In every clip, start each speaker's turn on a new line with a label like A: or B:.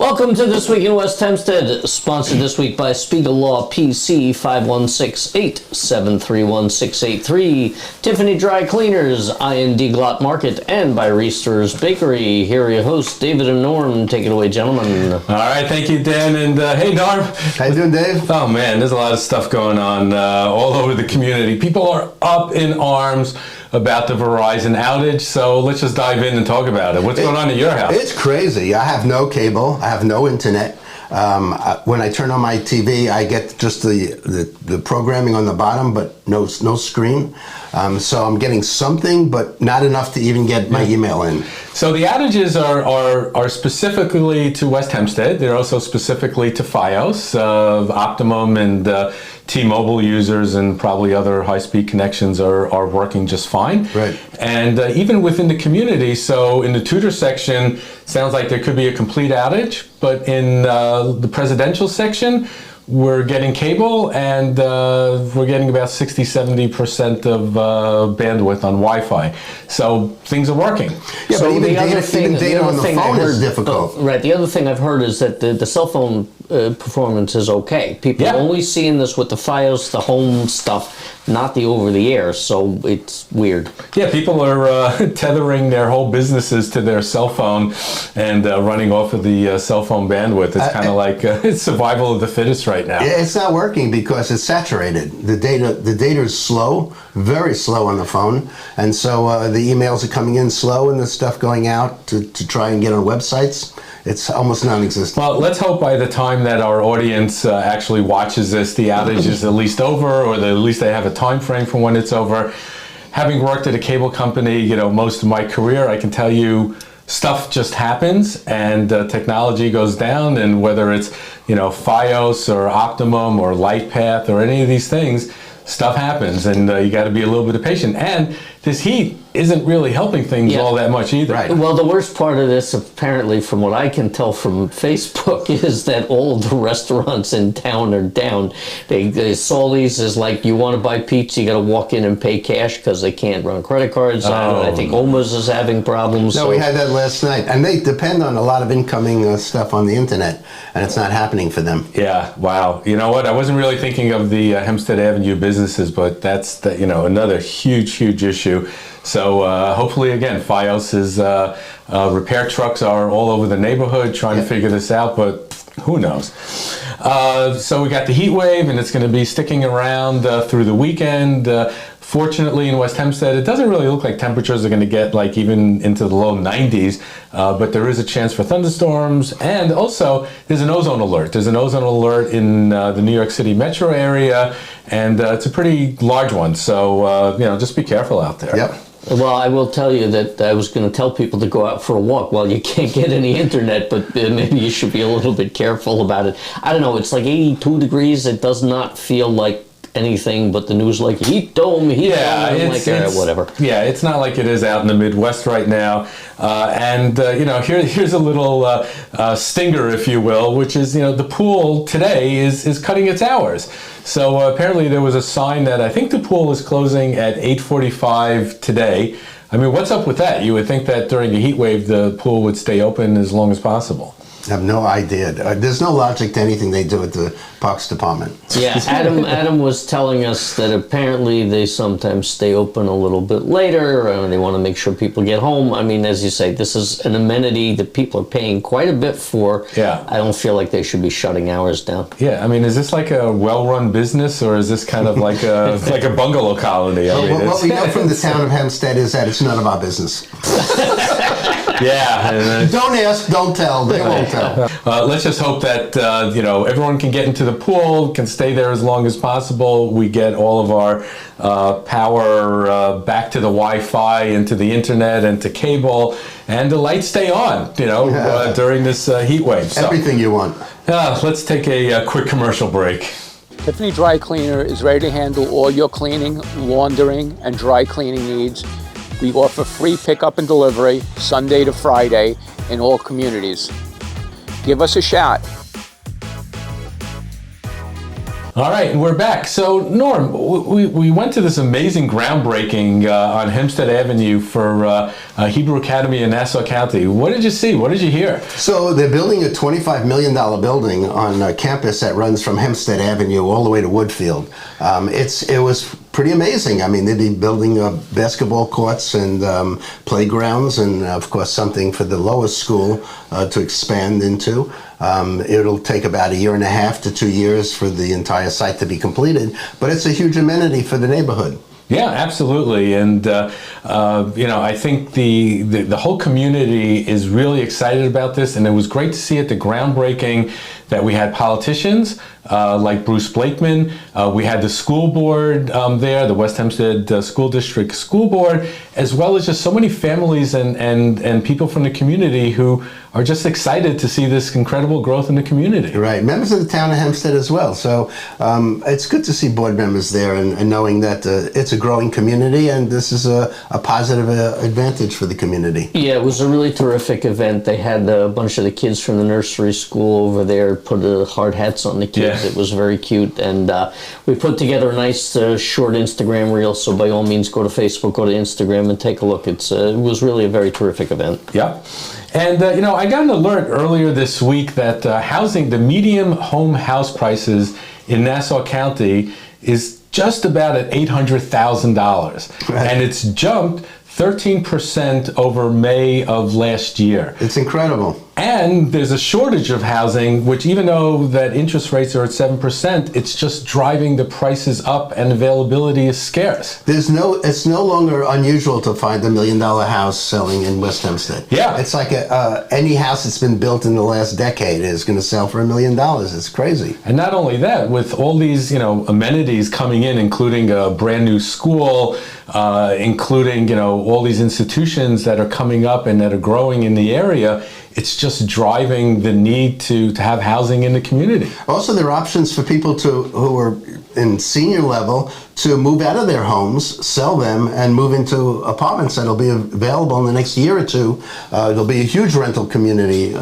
A: Welcome to This Week in West Hempstead, sponsored this week by Spiegel Law PC 516-873-1683, Tiffany Dry Cleaners, I&D Glot Market, and by Reister's Bakery. Here are your hosts, David and Norm. Take it away, gentlemen.
B: All right, thank you, Dan, and hey, Norm.
C: How you doing, Dave?
B: Oh, man, there's a lot of stuff going on all over the community. People are up in arms about the Verizon outage, so let's just dive in and talk about it. What's going on at your house?
C: It's crazy. I have no cable. I have no internet. When I turn on my TV, I get just the programming on the bottom, but no screen. So I'm getting something, but not enough to even get my email in.
B: So the outages are specifically to West Hempstead. They're also specifically to Fios, Optimum, and T-Mobile users, and probably other high-speed connections are working just fine.
C: Right.
B: And even within the community, so in the tutor section, sounds like there could be a complete outage, but in the presidential section, we're getting cable, and we're getting about 60-70% of bandwidth on Wi-Fi. So things are working.
C: Yeah,
A: So
C: but even
A: the other
C: data on the
A: thing I
C: phone is
A: heard-
C: difficult.
A: Right. The other thing I've heard is that the cell phone performance is okay. People are only seeing this with the Fios, the home stuff, not the over-the-air. So it's weird.
B: Yeah, people are tethering their whole businesses to their cell phone and running off of the cell phone bandwidth. It's kind of like it's survival of the fittest right now.
C: It's not working because it's saturated. The data is slow, very slow on the phone, and so the emails are coming in slow, and the stuff going out to try and get on websites, it's almost non-existent.
B: Well, let's hope by the time that our audience actually watches this, the outage is at least over, or at least they have a time frame for when it's over. Having worked at a cable company, most of my career, I can tell you stuff just happens, and technology goes down, and whether it's Fios or Optimum or LightPath or any of these things, stuff happens, and you got to be a little bit patient. And this heat isn't really helping things all that much either.
C: Right.
A: Well, the worst part of this, apparently, from what I can tell from Facebook, is that all of the restaurants in town are down. Sully's is like, you want to buy pizza, you got to walk in and pay cash because they can't run credit cards. I think Oma's is having problems.
C: No, we had that last night, and they depend on a lot of incoming stuff on the internet, and it's not happening for them.
B: Yeah, wow. You know what? I wasn't really thinking of the Hempstead Avenue businesses, but that's another huge issue. So hopefully, again, Fios is repair trucks are all over the neighborhood trying to figure this out, but who knows? So we got the heat wave, and it's going to be sticking around through the weekend. Fortunately, in West Hempstead, it doesn't really look like temperatures are going to get like even into the low 90s, but there is a chance for thunderstorms, and also there's an ozone alert. There's an ozone alert in the New York City metro area, and it's a pretty large one, so just be careful out there.
C: Yep.
A: Well, I will tell you that I was going to tell people to go out for a walk. Well, you can't get any internet, but maybe you should be a little bit careful about it. I don't know. It's like 82 degrees. It does not feel like anything but the news, like heat dome, whatever.
B: Yeah, it's not like it is out in the Midwest right now. Here's a little stinger, if you will, which is, the pool today is cutting its hours. So apparently there was a sign that I think the pool is closing at 8:45 today. I mean, what's up with that? You would think that during a heat wave, the pool would stay open as long as possible.
C: I have no idea. There's no logic to anything they do at the Parks Department.
A: Yeah, Adam was telling us that apparently they sometimes stay open a little bit later. They want to make sure people get home. I mean, as you say, this is an amenity that people are paying quite a bit for.
B: Yeah.
A: I don't feel like they should be shutting hours down.
B: Yeah, I mean, is this like a well-run business, or is this kind of like a bungalow colony?
C: What we know from the town of Hempstead is that it's none of our business.
B: Yeah.
C: Don't ask, don't tell. They won't tell.
B: Let's just hope that everyone can get into the pool, can stay there as long as possible. We get all of our power back to the Wi-Fi and to the internet and to cable, and the lights stay on. During this heat wave. So,
C: everything you want.
B: Let's take a quick commercial break.
D: Tiffany Dry Cleaner is ready to handle all your cleaning, laundering, and dry cleaning needs. We offer free pickup and delivery Sunday to Friday in all communities. Give us a shot.
B: All right, and we're back. So, Norm, we went to this amazing groundbreaking on Hempstead Avenue for Hebrew Academy in Nassau County. What did you see? What did you hear?
C: So they're building a $25 million building on a campus that runs from Hempstead Avenue all the way to Woodfield. It was pretty amazing. I mean, they'd be building basketball courts and playgrounds, and of course something for the lowest school to expand into. It'll take about 1.5 to 2 years for the entire site to be completed, but it's a huge amenity for the neighborhood.
B: Yeah, absolutely, and I think the whole community is really excited about this, and it was great to see at the groundbreaking that we had politicians like Bruce Blakeman. We had the school board there, the West Hempstead School District School Board, as well as just so many families and people from the community who are just excited to see this incredible growth in the community.
C: Right, members of the town of Hempstead as well. So it's good to see board members there and knowing that it's a growing community, and this is a positive advantage for the community.
A: Yeah, it was a really terrific event. They had a bunch of the kids from the nursery school over there put hard hats on the kids. Yeah. It was very cute, and we put together a nice short Instagram reel, so by all means go to Facebook, go to Instagram and take a look. It was really a very terrific event.
B: Yeah. And, I got an alert earlier this week that the median home house prices in Nassau County is just about at $800,000. Right. And it's jumped 13% over May of last year.
C: It's incredible.
B: And there's a shortage of housing, which even though that interest rates are at 7%, it's just driving the prices up and availability is scarce.
C: It's no longer unusual to find $1 million house selling in West Hempstead.
B: Yeah.
C: It's like any house that's been built in the last decade is going to sell for $1 million. It's crazy.
B: And not only that, with all these, amenities coming in, including a brand new school, including, all these institutions that are coming up and that are growing in the area, it's just driving the need to have housing in the community.
C: Also, there are options for people who are in senior level to move out of their homes, sell them, and move into apartments that'll be available in the next year or two. There'll be a huge rental community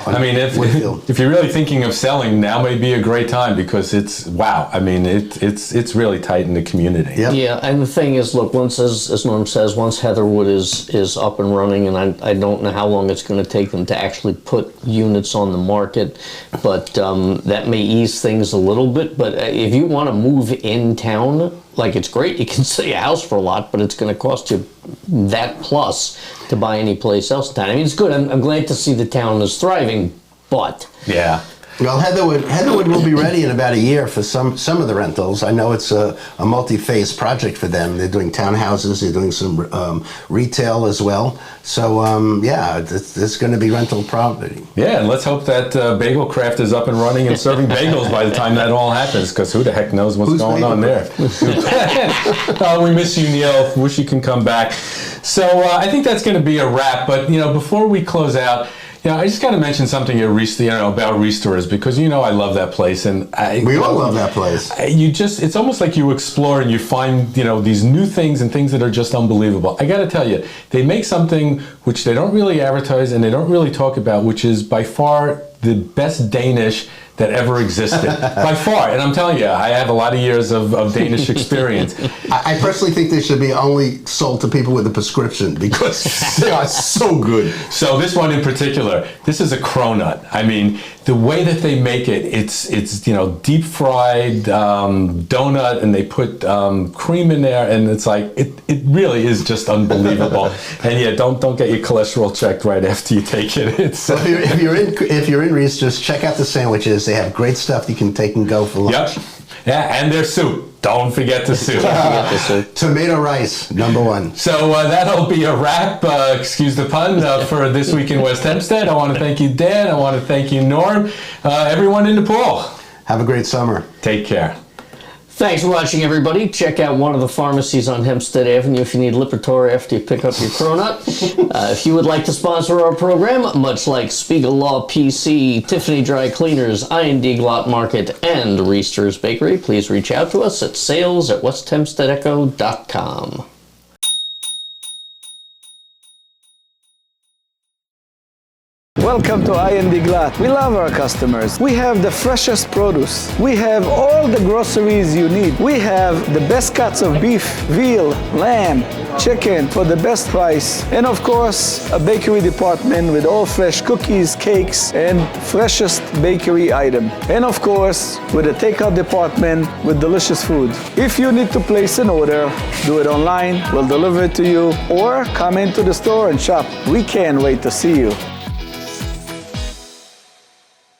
B: if you're really thinking of selling, now may be a great time because it's really tight in the community.
C: Yep.
A: Yeah, and the thing is, look, once, as Norm says, once Heatherwood is up and running, and I don't know how long it's going to take them to actually put units on the market, but that may ease things a little bit. But if you want to move in town, it's great, you can sell your house for a lot, but it's going to cost you that plus to buy any place else in town. I mean, it's good. I'm glad to see the town is thriving, but
B: yeah.
C: Well, Heatherwood will be ready in about a year for some of the rentals. I know it's a multi-phase project for them. They're doing townhouses. They're doing some retail as well. So, there's going to be rental property.
B: Yeah, and let's hope that Bagel Craft is up and running and serving bagels by the time that all happens, because who the heck knows what's going on there. We miss you, Neil. Wish you can come back. So I think that's going to be a wrap. But, before we close out, I just got to mention something about Restorers, because I love that place, and
C: we all love that place.
B: It's almost like you explore and you find these new things and things that are just unbelievable. I got to tell you, they make something which they don't really advertise and they don't really talk about, which is by far the best Danish that ever existed, by far. And I'm telling you, I have a lot of years of Danish experience.
C: I personally think they should be only sold to people with a prescription, because they are so good.
B: So this one in particular, this is a cronut. I mean, the way that they make it, it's deep fried donut, and they put cream in there, and it's like it really is just unbelievable. And yeah, don't get your cholesterol checked right after you take it.
C: So if you're in Reese, just check out the sandwiches. They have great stuff you can take and go for lunch.
B: Yep. Yeah, and their soup. Don't forget the soup.
C: Tomato rice, #1.
B: So that'll be a wrap, excuse the pun, for This Week in West Hempstead. I want to thank you, Dan. I want to thank you, Norm. Everyone in the pool.
C: Have a great summer.
B: Take care.
A: Thanks for watching, everybody. Check out one of the pharmacies on Hempstead Avenue if you need Lipitor after you pick up your cronut. If you would like to sponsor our program, much like Spiegel Law PC, Tiffany Dry Cleaners, I&D Glot Market, and Reester's Bakery, please reach out to us at sales@westhempsteadecho.com.
E: Welcome to I&D Glatt. We love our customers. We have the freshest produce. We have all the groceries you need. We have the best cuts of beef, veal, lamb, chicken for the best price. And of course, a bakery department with all fresh cookies, cakes, and freshest bakery item. And of course, with a takeout department with delicious food. If you need to place an order, do it online, we'll deliver it to you, or come into the store and shop. We can't wait to see you.